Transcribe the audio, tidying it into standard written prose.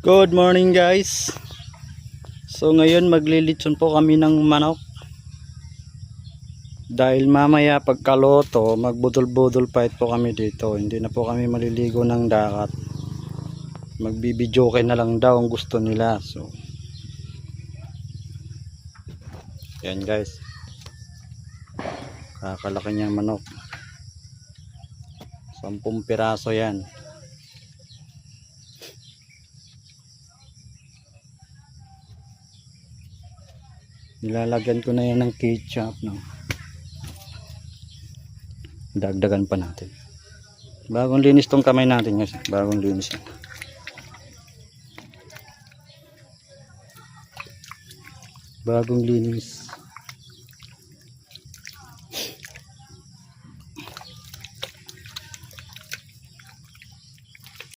Good morning guys. So ngayon maglilitson po kami ng manok. Dahil mamaya pagkaloto magbudol-budol fight po kami dito. Hindi na po kami maliligo ng dagat. Magbibidyoke na lang daw ang gusto nila. So yan guys. Kakalaki niyang manok. 10 piraso yan. Nilalagyan ko na yan ng ketchup, no? Dagdagan pa natin. Bagong linis tong kamay natin guys. Bagong linis yan. Bagong linis.